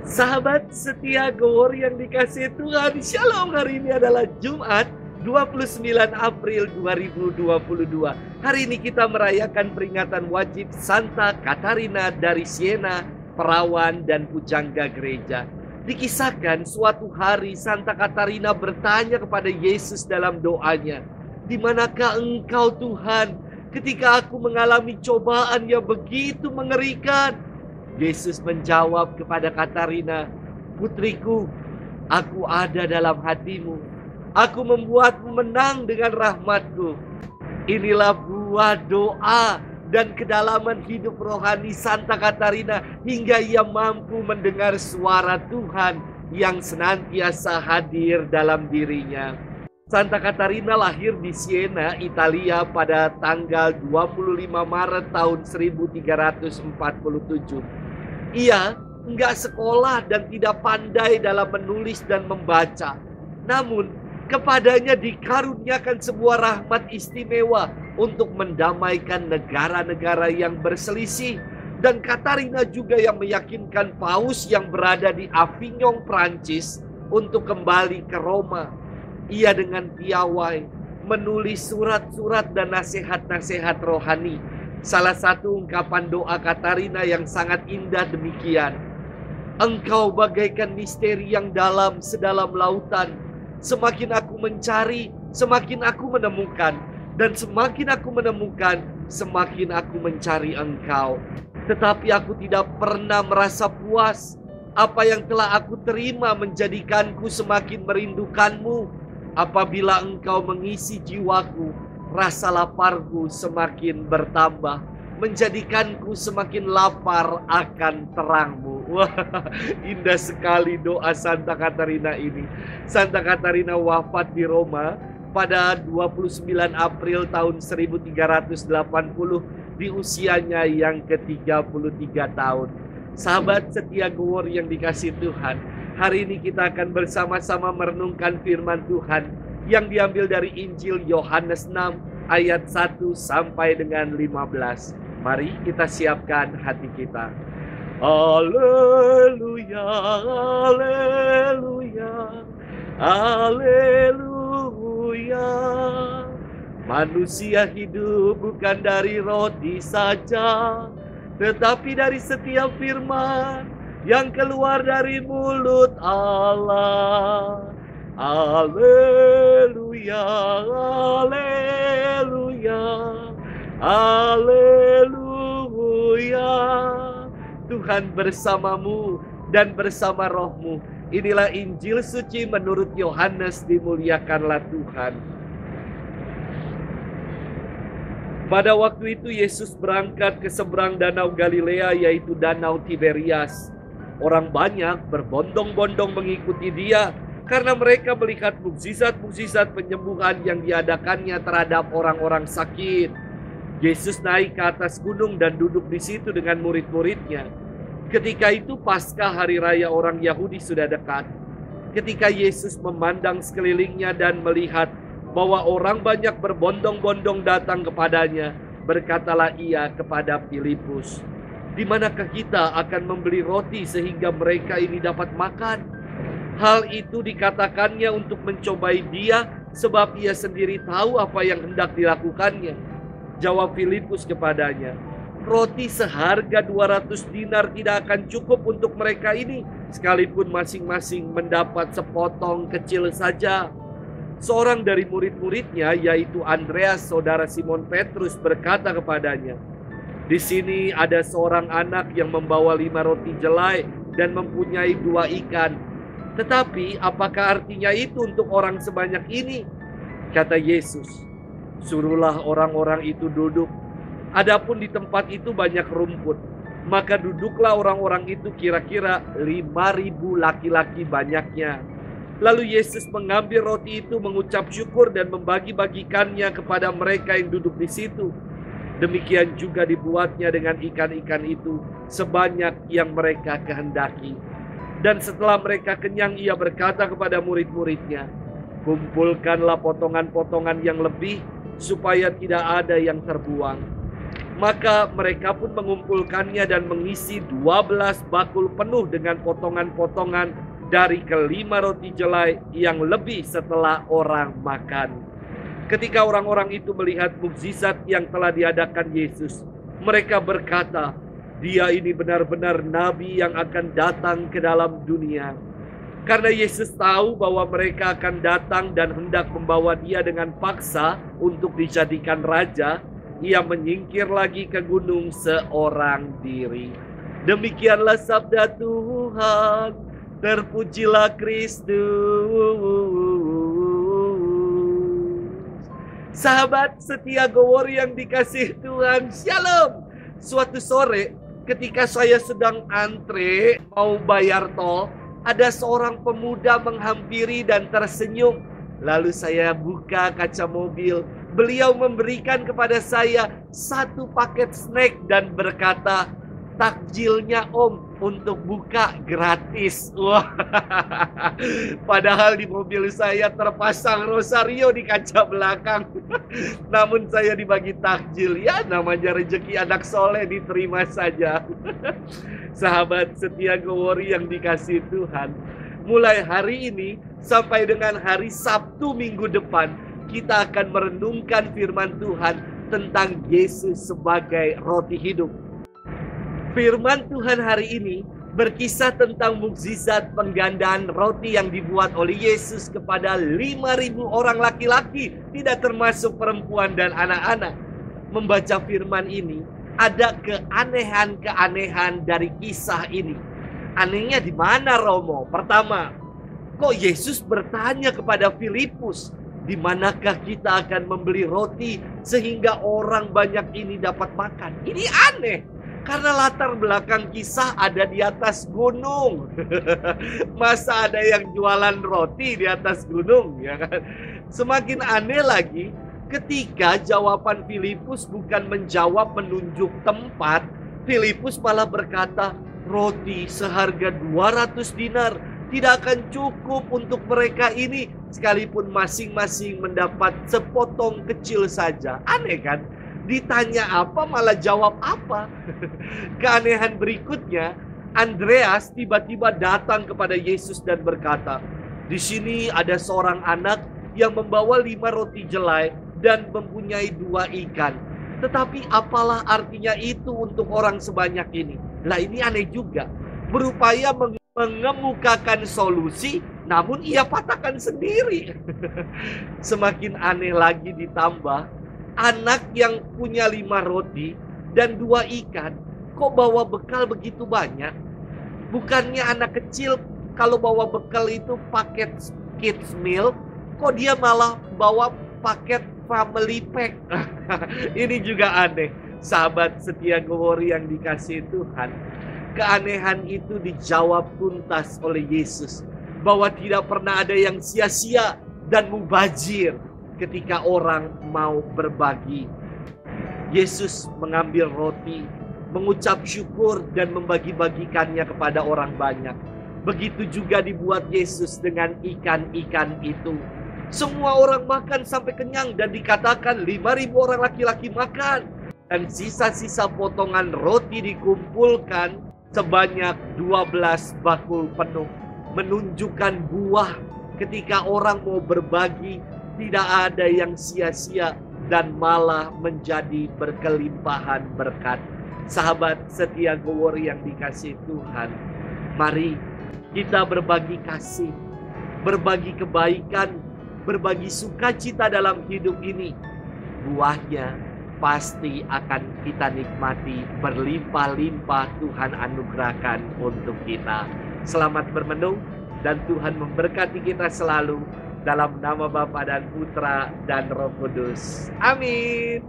Sahabat setia Gowor yang dikasihi Tuhan, Shalom. Hari ini adalah Jumat 29 April 2022. Hari ini kita merayakan peringatan wajib Santa Katarina dari Siena, perawan dan pujangga gereja. Dikisahkan suatu hari Santa Katarina bertanya kepada Yesus dalam doanya, "Di manakah Engkau Tuhan ketika aku mengalami cobaan yang begitu mengerikan?" Yesus menjawab kepada Katarina, "Putriku, aku ada dalam hatimu. Aku membuatmu menang dengan rahmatku." Inilah buah doa dan kedalaman hidup rohani Santa Katarina hingga ia mampu mendengar suara Tuhan yang senantiasa hadir dalam dirinya. Santa Katarina lahir di Siena, Italia pada tanggal 25 Maret tahun 1347. Ia enggak sekolah dan tidak pandai dalam menulis dan membaca. Namun, kepadanya dikaruniakan sebuah rahmat istimewa untuk mendamaikan negara-negara yang berselisih. Dan Katarina juga yang meyakinkan Paus yang berada di Avignon, Prancis untuk kembali ke Roma. Ia dengan piawai menulis surat-surat dan nasihat-nasihat rohani. Salah satu ungkapan doa Katarina yang sangat indah demikian, "Engkau bagaikan misteri yang dalam sedalam lautan. Semakin aku mencari, semakin aku menemukan. Dan semakin aku menemukan, semakin aku mencari Engkau. Tetapi aku tidak pernah merasa puas. Apa yang telah aku terima menjadikanku semakin merindukanmu. Apabila Engkau mengisi jiwaku, rasa laparku semakin bertambah, menjadikanku semakin lapar akan terangmu." Wah, indah sekali doa Santa Katarina ini. Santa Katarina wafat di Roma pada 29 April tahun 1380 di usianya yang ke-33 tahun. Sahabat setia Gowor yang dikasihi Tuhan, hari ini kita akan bersama-sama merenungkan firman Tuhan yang diambil dari Injil Yohanes 6 ayat 1 sampai dengan 15. Mari kita siapkan hati kita. Haleluya, haleluya, haleluya. Manusia hidup bukan dari roti saja, tetapi dari setiap firman yang keluar dari mulut Allah. Haleluya, haleluya, haleluya. Tuhan bersamamu dan bersama rohmu. Inilah Injil suci menurut Yohanes, dimuliakanlah Tuhan. Pada waktu itu Yesus berangkat ke seberang danau Galilea, yaitu danau Tiberias. Orang banyak berbondong-bondong mengikuti dia karena mereka melihat mukjizat-mukjizat penyembuhan yang diadakannya terhadap orang-orang sakit. Yesus naik ke atas gunung dan duduk di situ dengan murid-muridnya. Ketika itu Paskah, hari raya orang Yahudi, sudah dekat. Ketika Yesus memandang sekelilingnya dan melihat bahwa orang banyak berbondong-bondong datang kepadanya, berkatalah ia kepada Filipus, "Di manakah kita akan membeli roti sehingga mereka ini dapat makan?" Hal itu dikatakannya untuk mencobai dia, sebab ia sendiri tahu apa yang hendak dilakukannya. Jawab Filipus kepadanya, "Roti seharga 200 dinar tidak akan cukup untuk mereka ini, sekalipun masing-masing mendapat sepotong kecil saja." Seorang dari murid-muridnya, yaitu Andreas, saudara Simon Petrus, berkata kepadanya, "Di sini ada seorang anak yang membawa 5 roti jelai dan mempunyai 2 ikan. Tetapi apakah artinya itu untuk orang sebanyak ini?" Kata Yesus, "Suruhlah orang-orang itu duduk. Adapun di tempat itu banyak rumput." Maka duduklah orang-orang itu, kira-kira 5.000 laki-laki banyaknya. Lalu Yesus mengambil roti itu, mengucap syukur dan membagi-bagikannya kepada mereka yang duduk di situ. Demikian juga dibuatnya dengan ikan-ikan itu, sebanyak yang mereka kehendaki. Dan setelah mereka kenyang, ia berkata kepada murid-muridnya, "Kumpulkanlah potongan-potongan yang lebih, supaya tidak ada yang terbuang." Maka mereka pun mengumpulkannya dan mengisi 12 bakul penuh dengan potongan-potongan dari kelima roti jelai yang lebih setelah orang makan. Ketika orang-orang itu melihat mukjizat yang telah diadakan Yesus, mereka berkata, "Dia ini benar-benar nabi yang akan datang ke dalam dunia." Karena Yesus tahu bahwa mereka akan datang dan hendak membawa dia dengan paksa untuk dijadikan raja, ia menyingkir lagi ke gunung seorang diri. Demikianlah sabda Tuhan. Terpujilah Kristus. Sahabat setia Gowori yang dikasihi Tuhan, Shalom. Suatu sore ketika saya sedang antre mau bayar tol, ada seorang pemuda menghampiri dan tersenyum. Lalu saya buka kaca mobil. Beliau memberikan kepada saya 1 paket snack dan berkata, "Takjilnya Om, untuk buka gratis." Wah, padahal di mobil saya terpasang rosario di kaca belakang. Namun saya dibagi takjil. Ya, namanya rezeki anak soleh, diterima saja. Sahabat setia Gowori yang dikasihi Tuhan, mulai hari ini sampai dengan hari Sabtu minggu depan, kita akan merenungkan firman Tuhan tentang Yesus sebagai roti hidup. Firman Tuhan hari ini berkisah tentang mukjizat penggandaan roti yang dibuat oleh Yesus kepada 5.000 orang laki-laki, tidak termasuk perempuan dan anak-anak. Membaca firman ini, ada keanehan-keanehan dari kisah ini. Anehnya di mana, Romo? Pertama, kok Yesus bertanya kepada Filipus, "Di manakah kita akan membeli roti sehingga orang banyak ini dapat makan?" Ini aneh. Karena latar belakang kisah ada di atas gunung. Masa ada yang jualan roti di atas gunung, ya kan? Semakin aneh lagi ketika jawaban Filipus bukan menjawab menunjuk tempat. Filipus malah berkata, "Roti seharga 200 dinar tidak akan cukup untuk mereka ini, sekalipun masing-masing mendapat sepotong kecil saja." Aneh kan? Ditanya apa malah jawab apa. Keanehan berikutnya, Andreas tiba-tiba datang kepada Yesus dan berkata, "Di sini ada seorang anak yang membawa 5 roti jelai dan mempunyai 2 ikan. Tetapi apalah artinya itu untuk orang sebanyak ini?" Lah, ini aneh juga. Berupaya mengemukakan solusi, namun ia patahkan sendiri. Semakin aneh lagi ditambah, anak yang punya 5 roti dan 2 ikan, kok bawa bekal begitu banyak? Bukannya anak kecil kalau bawa bekal itu paket kids meal, kok dia malah bawa paket family pack? Ini juga aneh. Sahabat setia Gowori yang dikasihi Tuhan, keanehan itu dijawab tuntas oleh Yesus, bahwa tidak pernah ada yang sia-sia dan mubazir ketika orang mau berbagi. Yesus mengambil roti, mengucap syukur dan membagi-bagikannya kepada orang banyak. Begitu juga dibuat Yesus dengan ikan-ikan itu. Semua orang makan sampai kenyang dan dikatakan 5.000 orang laki-laki makan. Dan sisa-sisa potongan roti dikumpulkan sebanyak 12 bakul penuh. Menunjukkan buah ketika orang mau berbagi, tidak ada yang sia-sia dan malah menjadi berkelimpahan berkat. Sahabat setia Gowori yang dikasihi Tuhan, mari kita berbagi kasih, berbagi kebaikan, berbagi sukacita dalam hidup ini. Buahnya pasti akan kita nikmati berlimpah-limpah, Tuhan anugerahkan untuk kita. Selamat bermenung dan Tuhan memberkati kita selalu. Dalam nama Bapa dan Putra dan Roh Kudus. Amin.